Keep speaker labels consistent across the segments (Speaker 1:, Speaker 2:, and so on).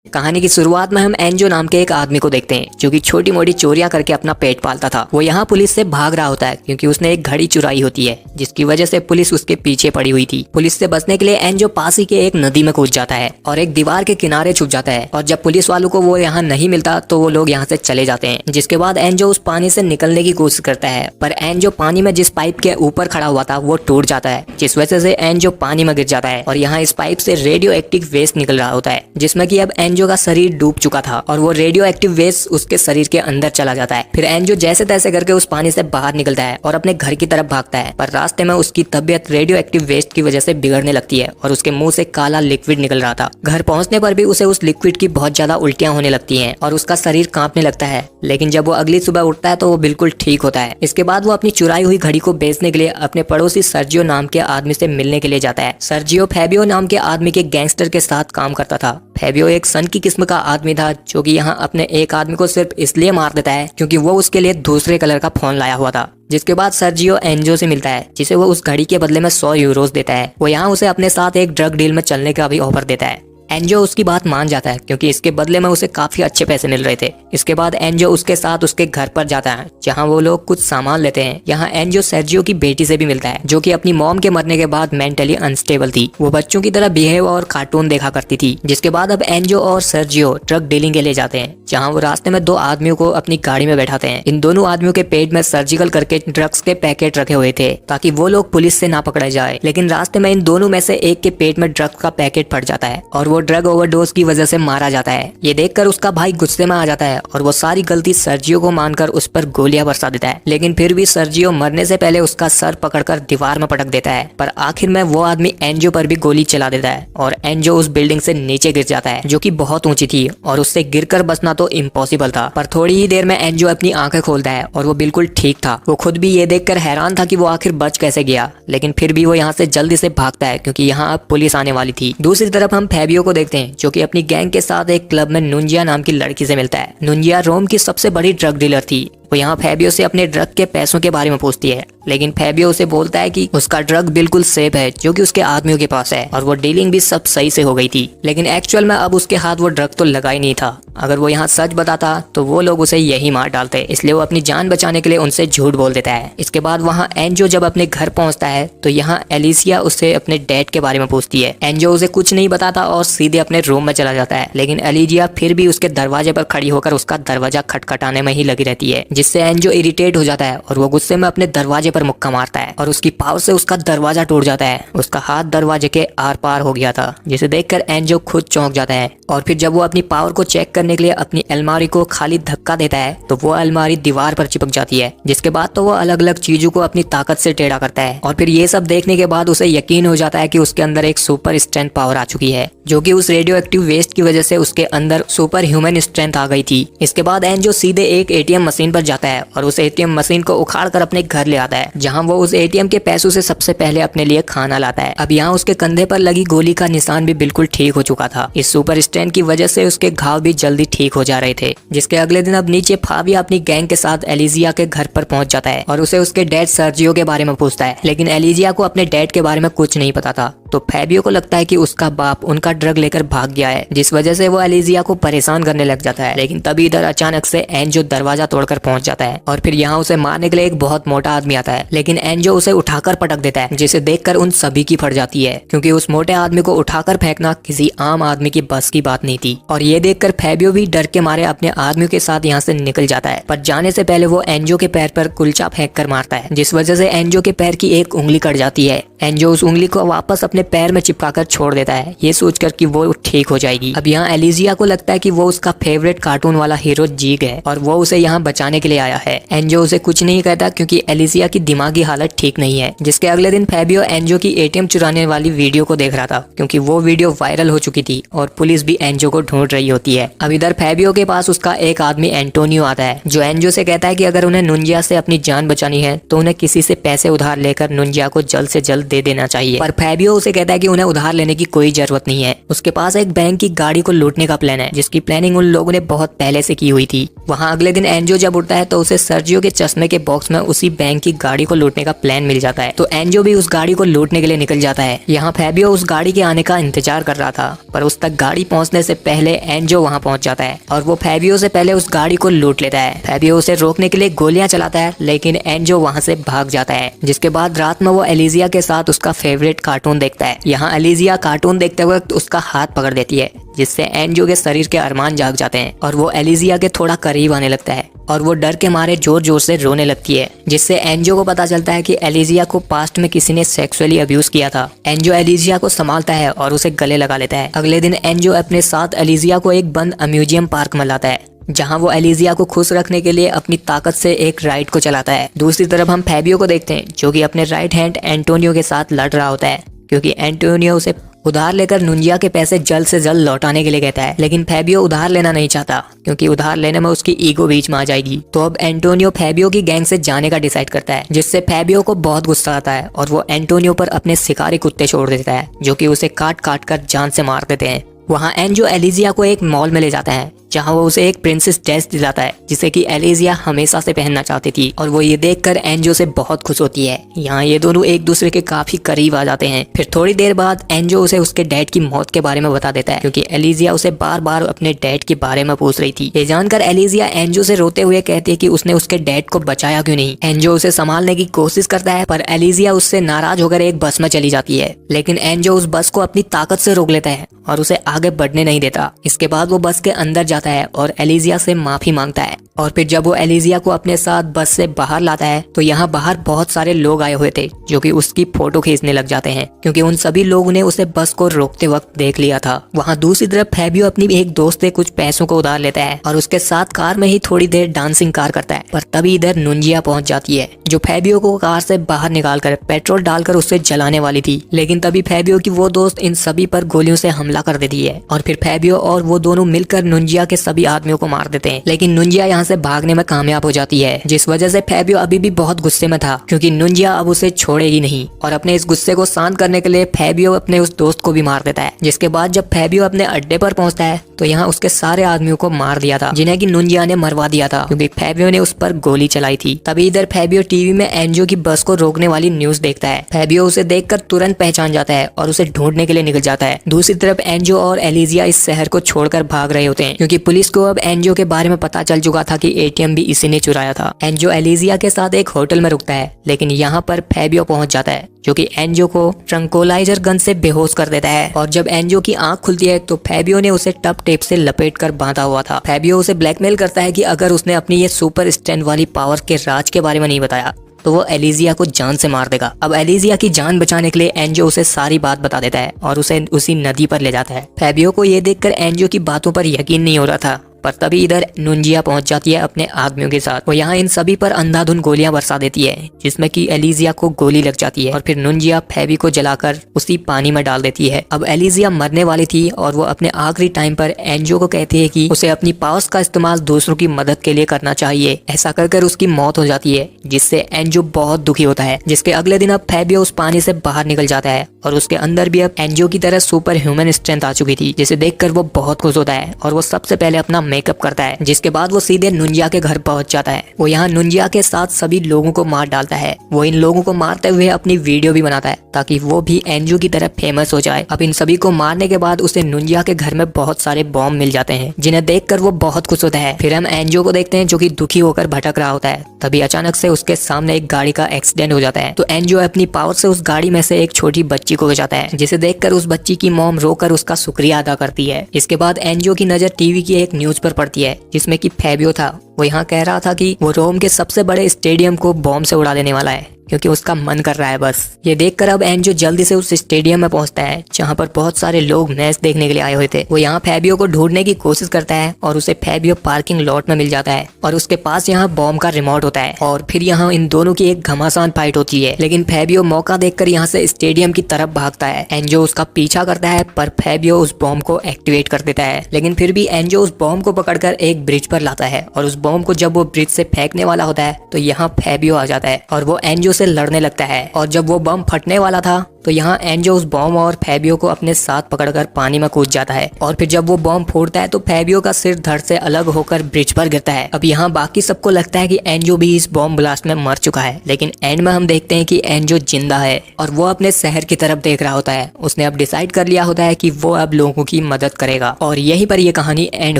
Speaker 1: कहानी की शुरुआत में हम एंजो नाम के एक आदमी को देखते हैं जो कि छोटी मोटी चोरियां करके अपना पेट पालता था। वो यहाँ पुलिस से भाग रहा होता है क्योंकि उसने एक घड़ी चुराई होती है जिसकी वजह से पुलिस उसके पीछे पड़ी हुई थी। पुलिस से बचने के लिए एंजो पास ही के एक नदी में कूद जाता है और एक दीवार के किनारे छुप जाता है। और जब पुलिस वालों को वो यहाँ नहीं मिलता तो वो लोग यहाँ से चले जाते हैं। जिसके बाद एंजो उस पानी से निकलने की कोशिश करता है, पर एंजो पानी में जिस पाइप के ऊपर खड़ा हुआ था वो टूट जाता है, जिस वजह से एंजो पानी में गिर जाता है। और यहाँ इस पाइप से रेडियो एक्टिव वेस्ट निकल रहा होता है जिसमें कि अब एंजो का शरीर डूब चुका था और वो रेडियो एक्टिव वेस्ट उसके शरीर के अंदर चला जाता है। फिर एंजो जैसे तैसे करके उस पानी से बाहर निकलता है और अपने घर की तरफ भागता है, पर रास्ते में उसकी तबीयत रेडियो एक्टिव वेस्ट की वजह से बिगड़ने लगती है और उसके मुंह से काला लिक्विड निकल रहा था। घर पहुंचने पर भी उसे उस लिक्विड की बहुत ज्यादा उल्टियां होने लगती हैं और उसका शरीर कांपने लगता है। लेकिन जब वो अगली सुबह उठता है तो वो बिल्कुल ठीक होता है। इसके बाद वो अपनी चुराई हुई घड़ी को बेचने के लिए अपने पड़ोसी सर्जियो नाम के आदमी से मिलने के लिए जाता है। सर्जियो फेबियो नाम के आदमी के गैंगस्टर के साथ काम करता था। फेबियो एक सन की किस्म का आदमी था जो कि यहाँ अपने एक आदमी को सिर्फ इसलिए मार देता है क्योंकि वो उसके लिए दूसरे कलर का फोन लाया हुआ था। जिसके बाद सर्जियो एंजो से मिलता है जिसे वो उस घड़ी के बदले में 100 यूरोस देता है। वो यहाँ उसे अपने साथ एक ड्रग डील में चलने का भी ऑफर देता है। एंजो उसकी बात मान जाता है क्योंकि इसके बदले में उसे काफी अच्छे पैसे मिल रहे थे। इसके बाद एंजो उसके साथ उसके घर पर जाता है जहां वो लोग कुछ सामान लेते हैं। यहाँ एंजो सर्जियो की बेटी से भी मिलता है जो कि अपनी मॉम के मरने के बाद मेंटली अनस्टेबल थी। वो बच्चों की तरह बिहेव और कार्टून देखा करती थी। जिसके बाद अब एंजो और सर्जियो ड्रग डीलिंग के लिए जाते हैं जहाँ वो रास्ते में 2 आदमियों को अपनी गाड़ी में बैठाते हैं। इन दोनों आदमियों के पेट में सर्जिकल करके ड्रग्स के पैकेट रखे हुए थे ताकि वो लोग पुलिस से ना पकड़े जाए। लेकिन रास्ते में इन दोनों में से एक के पेट में ड्रग्स का पैकेट फट जाता है और वो ड्रग ओवरडोज की वजह से मारा जाता है। ये देखकर उसका भाई गुस्से में आ जाता है और वो सारी गलती सर्जियो को मानकर उस पर गोलियां बरसा देता है। लेकिन फिर भी सर्जियो मरने से पहले उसका सर पकड़कर दीवार में पटक देता है, पर आखिर में वो आदमी एंजो पर भी गोली चला देता है और एंजो उस बिल्डिंग से नीचे गिर जाता है जो कि बहुत ऊंची थी और उससे गिरकर बचना तो इम्पॉसिबल था। पर थोड़ी ही देर में एंजो अपनी आंखें खोलता है और वो बिल्कुल ठीक था। वो खुद भी ये देखकर हैरान था कि वो आखिर बच कैसे गया, लेकिन फिर भी वो यहाँ से जल्दी से भागता है क्योंकि यहाँ अब पुलिस आने वाली थी। दूसरी तरफ हम फेबियो को देखते हैं जो कि अपनी गैंग के साथ एक क्लब में नुंजिया नाम की लड़की से मिलता है। नुंजिया रोम की सबसे बड़ी ड्रग डीलर थी। वो यहाँ फेबियो से अपने ड्रग के पैसों के बारे में पूछती है, लेकिन फेबियो उसे बोलता है कि उसका ड्रग बिल्कुल सेफ है जो कि उसके आदमियों के पास है और वो डीलिंग भी सब सही से हो गई थी। लेकिन एक्चुअल में अब उसके हाथ वो ड्रग तो लगा ही नहीं था। अगर वो यहाँ सच बताता तो वो लोग उसे यही मार डालते, इसलिए वो अपनी जान बचाने के लिए उनसे झूठ बोल देता है। इसके बाद वहाँ एंजो जब अपने घर पहुँचता है तो यहाँ एलिसिया उससे अपने डैड के बारे में पूछती है। एंजो उसे कुछ नहीं बताता और सीधे अपने रूम में चला जाता है, लेकिन एलिजिया फिर भी उसके दरवाजे पर खड़ी होकर उसका दरवाजा खटखटाने में ही लगी रहती है, जिससे एंजो इरिटेट हो जाता है और वो गुस्से में अपने दरवाजे पर मुक्का मारता है और उसकी पावर से उसका दरवाजा टूट जाता है। उसका हाथ दरवाजे के आर पार हो गया था, जिसे देखकर एंजो खुद चौंक जाता है। और फिर जब वो अपनी पावर को चेक करने के लिए अपनी अलमारी को खाली धक्का देता है तो वो अलमारी दीवार पर चिपक जाती है। जिसके बाद तो वो अलग अलग चीजों को अपनी ताकत से टेढ़ा करता है और फिर ये सब देखने के बाद उसे यकीन हो जाता है कि उसके अंदर एक सुपर स्ट्रेंथ पावर आ चुकी है जो कि उस रेडियो एक्टिव वेस्ट की वजह से उसके अंदर सुपर ह्यूमन स्ट्रेंथ आ गई थी। इसके बाद एंजो सीधे एक एटीएम मशीन पर जाता है और उस एटीएम मशीन को उखाड़ कर अपने घर ले आता है जहां वो उस एटीएम के पैसों से सबसे पहले अपने लिए खाना लाता है। अब यहाँ उसके कंधे पर लगी गोली का निशान भी बिल्कुल ठीक हो चुका था। इस सुपर स्ट्रेंथ की वजह से उसके घाव भी जल्दी ठीक हो जा रहे थे। जिसके अगले दिन अब नीचे फाबिया अपनी गैंग के साथ एलिजिया के घर पर पहुंच जाता है और उसे उसके डैड सर्जियो के बारे में पूछता है, लेकिन एलिजिया को अपने डैड के बारे में कुछ नहीं पता था। तो फेबियो को लगता है कि उसका बाप उनका ड्रग लेकर भाग गया है, जिस वजह से वो एलिजिया को परेशान करने लग जाता है। लेकिन तभी इधर अचानक से एंजो दरवाजा तोड़कर पहुंच जाता है और फिर यहाँ उसे मारने के लिए एक बहुत मोटा आदमी आता है, लेकिन एंजो उसे उठाकर पटक देता है, जिसे देखकर उन सभी की फट जाती है क्योंकि उस मोटे आदमी को उठाकर फेंकना किसी आम आदमी की बस की बात नहीं थी। और ये देखकर फेबियो भी डर के मारे अपने आदमियों के साथ यहाँ से निकल जाता है, पर जाने से पहले वो एंजो के पैर पर कुलचा फेंक कर मारता है, जिस वजह से एंजो के पैर की एक उंगली कट जाती है। एंजो उस उंगली को वापस अपने पैर में चिपकाकर छोड़ देता है, ये सोचकर कि वो ठीक हो जाएगी। अब यहाँ एलिजिया को लगता है कि वो उसका फेवरेट कार्टून वाला हीरो जीग है और वो उसे यहाँ बचाने के लिए आया है। एंजो उसे कुछ नहीं कहता क्योंकि एलिजिया की दिमागी हालत ठीक नहीं है। जिसके अगले दिन फेबियो एंजो की एटीएम चुराने वाली वीडियो को देख रहा था क्योंकि वो वीडियो वायरल हो चुकी थी और पुलिस भी एंजो को ढूंढ रही होती है। अब इधर फेबियो के पास उसका एक आदमी एंटोनियो आता है जो एंजो से कहता है कि अगर उन्हें नुंजिया से अपनी जान बचानी है तो उन्हें किसी से पैसे उधार लेकर नुंजिया को जल्द से जल्द दे देना चाहिए। पर फेबियो उसे उसे कहता है कि उन्हें उधार लेने की कोई जरूरत नहीं है। उसके पास एक बैंक की गाड़ी को लूटने का प्लान है, जिसकी प्लानिंग उन लोगों ने बहुत पहले से की हुई थी। वहाँ अगले दिन एंजो जब उठता है तो उसे सर्जियो के चश्मे के बॉक्स में उसी बैंक की गाड़ी को लूटने का प्लान मिल जाता है। तो एंजो भी उस गाड़ी को लूटने के लिए निकल जाता है। यहाँ फैबियो उस गाड़ी के आने का इंतजार कर रहा था, पर उस तक गाड़ी पहुँचने से पहले एंजो वहाँ पहुँच जाता है और वो फैबियो से पहले उस गाड़ी को लूट लेता है। फैबियो उसे रोकने के लिए गोलियां चलाता है, लेकिन एंजो वहाँ से भाग जाता है। जिसके बाद रात में वो एलिजिया के साथ उसका फेवरेट कार्टून देखता है। यहाँ एलिजिया कार्टून देखते वक्त उसका हाथ पकड़ देती है, जिससे एंजो के शरीर के अरमान जाग जाते हैं और वो एलिजिया के थोड़ा करीब आने लगता है और वो डर के मारे जोर जोर से रोने लगती है, जिससे एंजो को पता चलता है कि एलिजिया को पास्ट में किसी ने सेक्सुअली अब्यूज किया था। एंजो एलिजिया को संभालता है और उसे गले लगा लेता है। अगले दिन एंजो अपने साथ एलिजिया को एक बंद अम्यूजियम पार्क में लाता है, जहां वो एलिजिया को खुश रखने के लिए अपनी ताकत से एक राइड को चलाता है। दूसरी तरफ हम फैबियो को देखते हैं, जो कि अपने राइट हैंड एंटोनियो के साथ लड़ रहा होता है, क्योंकि एंटोनियो उसे उधार लेकर नुंजिया के पैसे जल्द से जल्द लौटाने के लिए कहता है। लेकिन फैबियो उधार लेना नहीं चाहता, क्योंकि उधार लेने में उसकी ईगो बीच में आ जाएगी। तो अब एंटोनियो फैबियो की गैंग से जाने का डिसाइड करता है, जिससे फैबियो को बहुत गुस्सा आता है और वो एंटोनियो पर अपने शिकारी कुत्ते छोड़ देता है, जो कि उसे काट काट कर जान से मार देते हैं। वहाँ एंजो एलिजिया को एक मॉल में ले जाता है, जहाँ वो उसे एक प्रिंसेस ड्रेस दिलाता है, जिसे कि एलिजिया हमेशा से पहनना चाहती थी और वो ये देखकर एंजो से बहुत खुश होती है। यहाँ ये दोनों एक दूसरे के काफी करीब आ जाते हैं। फिर थोड़ी देर बाद एंजो उसे उसके डैड की मौत के बारे में बता देता है, क्योंकि एलिजिया उसे बार बार अपने डैड के बारे में पूछ रही थी। ये जानकर एलिजिया एंजो से रोते हुए कहती है कि उसने उसके डैड को बचाया क्यों नहीं। एंजो उसे संभालने की कोशिश करता है, पर एलिजिया उससे नाराज होकर एक बस में चली जाती है। लेकिन एंजो उस बस को अपनी ताकत से रोक लेता है और उसे आगे बढ़ने नहीं देता। इसके बाद वो बस के अंदर जाता है और एलिजिया से माफी मांगता है। और फिर जब वो एलिजिया को अपने साथ बस से बाहर लाता है, तो यहाँ बाहर बहुत सारे लोग आए हुए थे, जो कि उसकी फोटो खींचने लग जाते हैं, क्योंकि उन सभी लोगों ने उसे बस को रोकते वक्त देख लिया था। वहाँ दूसरी तरफ फैबियो अपनी एक दोस्त से कुछ पैसों को उधार लेता है और उसके साथ कार में ही थोड़ी देर डांसिंग कार करता है। पर तभी इधर नुंजिया पहुंच जाती है, जो फैबियो को कार से बाहर निकाल कर पेट्रोल डालकर उससे जलाने वाली थी। लेकिन तभी फैबियो की वो दोस्त इन सभी पर गोलियों से हमला कर देती है और फिर फैबियो और वो दोनों मिलकर नुंजिया के सभी आदमियों को मार देते हैं। लेकिन नुंजिया यहाँ से भागने में कामयाब हो जाती है, जिस वजह से फैबियो अभी भी बहुत गुस्से में था, क्योंकि नुंजिया अब उसे छोड़ेगी नहीं। और अपने इस गुस्से को शांत करने के लिए फैबियो अपने उस दोस्त को भी मार देता है। जिसके बाद जब फैबियो अपने अड्डे पर पहुंचता है, तो यहाँ उसके सारे आदमियों को मार दिया था, जिन्हें कि नुंजिया ने मरवा दिया था, क्योंकि फैबियो ने उस पर गोली चलाई थी। तभी इधर फैबियो टीवी में एंजो की बस को रोकने वाली न्यूज देखता है। फैबियो उसे देखकर तुरंत पहचान जाता है और उसे ढूंढने के लिए निकल जाता है। दूसरी तरफ एंजो और एलिजिया इस शहर को छोड़कर भाग रहे होते हैं, क्योंकि पुलिस को अब एंजो के बारे में पता चल चुका था कि एटीएम भी इसी ने चुराया था। एंजो एलिजिया के साथ एक होटल में रुकता है, लेकिन यहाँ पर फैबियो पहुंच जाता है, जो कि एंजो को ट्रंकोलाइजर गन से बेहोश कर देता है। और जब एंजो की आंख खुलती है, तो फैबियो ने उसे टप टेप से लपेटकर बांधा हुआ था। फैबियो उसे ब्लैकमेल करता है कि अगर उसने अपनी ये सुपर स्ट्रेंथ वाली पावर के राज के बारे में नहीं बताया, तो वो एलिजिया को जान से मार देगा। अब एलिजिया की जान बचाने के लिए एंजो उसे सारी बात बता देता है और उसे उसी नदी पर ले जाता है। फैबियो को ये देखकर एंजो की बातों पर यकीन नहीं हो रहा था, पर तभी इधर नुंजिया पहुंच जाती है अपने आदमियों के साथ। वो यहाँ इन सभी पर अंधाधुंध गोलियां बरसा देती है, जिसमें कि एलिजिया को गोली लग जाती है और फिर नुंजिया फैबी को जलाकर उसी पानी में डाल देती है। अब एलिजिया मरने वाली थी और वो अपने आखिरी टाइम पर एंजो को कहती है कि उसे अपनी पावर्स का इस्तेमाल दूसरों की मदद के लिए करना चाहिए। ऐसा कर उसकी मौत हो जाती है, जिससे एंजो बहुत दुखी होता है। जिसके अगले दिन अब फैबियो उस पानी से बाहर निकल जाता है और उसके अंदर भी अब एंजो की तरह सुपर ह्यूमन स्ट्रेंथ आ चुकी थी, जिसे देखकर वो बहुत खुश होता है और वो सबसे पहले अपना मेकअप करता है। जिसके बाद वो सीधे नुंजिया के घर पहुंच जाता है। वो यहाँ नुंजिया के साथ सभी लोगों को मार डालता है। वो इन लोगों को मारते हुए अपनी वीडियो भी बनाता है, ताकि वो भी एंजो की तरह फेमस हो जाए। अब इन सभी को मारने के बाद उसे नुंजिया के घर में बहुत सारे बॉम्ब मिल जाते हैं, जिन्हें देखकर वो बहुत खुश होता है। फिर हम एंजो को देखते हैं, जो कि दुखी होकर भटक रहा होता है। तभी अचानक से उसके सामने एक गाड़ी का एक्सीडेंट हो जाता है, तो एंजो अपनी पावर से उस गाड़ी में से एक छोटी बच्ची को बचाता है, जिसे देखकर उस बच्ची की मॉम रोकर उसका शुक्रिया अदा करती है। इसके बाद एंजो की नजर टीवी की एक न्यूज पर पड़ती है, जिसमें कि फैबियो था। वो यहाँ कह रहा था कि वो रोम के सबसे बड़े स्टेडियम को बॉम्ब से उड़ा देने वाला है, क्योंकि उसका मन कर रहा है बस। ये देखकर अब एंजो जल्दी से उस स्टेडियम में पहुंचता है, जहां पर बहुत सारे लोग मैच देखने के लिए आए हुए थे। वो यहाँ फैबियो को ढूंढने की कोशिश करता है और उसे फैबियो पार्किंग लॉट में मिल जाता है और उसके पास यहाँ बॉम्ब का रिमोट होता है। और फिर यहाँ इन दोनों की एक घमासान फाइट होती है, लेकिन फैबियो मौका देखकर यहाँ से स्टेडियम की तरफ भागता है। एंजो उसका पीछा करता है, पर फैबियो उस बॉम्ब को एक्टिवेट कर देता है। लेकिन फिर भी एंजो उस बॉम्ब को पकड़कर एक ब्रिज पर लाता है और उस बॉम्ब को जब वो ब्रिज से फेंकने वाला होता है, तो यहाँ फैबियो आ जाता है और वो एंजो से लड़ने लगता है। और जब वो बम फटने वाला था तो यहाँ एंजो उस बॉम्ब और फैबियो को अपने साथ पकड़कर पानी में कूद जाता है। और फिर जब वो बॉम्ब फोड़ता है तो फैबियो का सिर धड़ से अलग होकर ब्रिज पर गिरता है। अब यहाँ बाकी सबको लगता है कि एंजो भी इस बॉम्ब ब्लास्ट में मर चुका है, लेकिन एंड में हम देखते हैं कि एंजो जिंदा है और वो अपने शहर की तरफ देख रहा होता है। उसने अब डिसाइड कर लिया होता है कि वो अब लोगों की मदद करेगा और यहीं पर ये कहानी एंड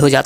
Speaker 1: हो जाती है।